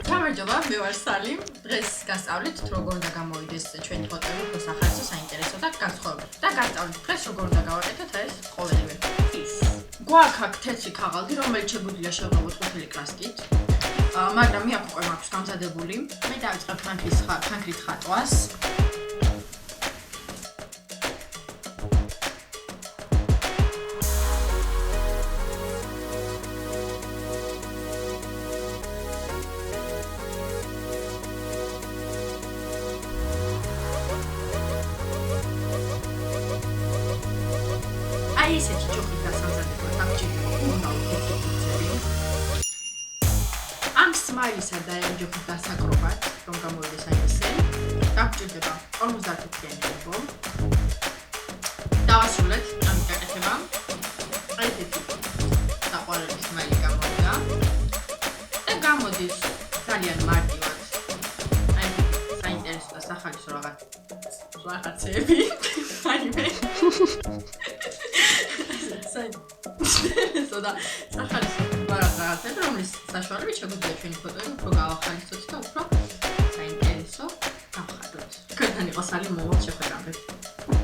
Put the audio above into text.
გამარჯობა, მე ვარ სალიმ. დღეს გასწავლით როგორ უნდა გამოვიდეს ჩვენი ფოტოები, უფრო სახალხო, საინტერესო და განსხვავებული. და გასწავლით დღეს როგორ უნდა გავაკეთოთ ეს ყოველივე. გვაქვს აქ თეთრი ქაღალდი, რომელიც შეგვიძლია შევღებოთ ყვითელი კრასკით. მაგრამ მე აქ უკვე მაქვს გამზადებული. მე დავიწყებ ხანქრით ხატვას. აი ესეთი ჯოხით დასამზადებლად დაგჭირდება უმთავრესად თეთრი ფიცები. ამ სმაილისა და ამ ჯოხით დასაკრობად, რომ გამოვიდეს აი ესე, დაგჭირდება 55-იანი ელბო. დავასრულეთ ამ გაკეთება. აი ესეთი საყვარელი სმაილი გამოვიდა. და გამოდის ძალიან მარტივად. აი საინტერესო და სახალხო რაღაცები. აიმე და სახალხო რაღაცები, რომლის საშუალებით შეგვიძლია ჩვენი ფოტოები უფრო გავახალისოთ და უფრო საინტერესო გავხადოთ. თქვენთან იყო სალიმ, მომავალ შეხვედრამდე.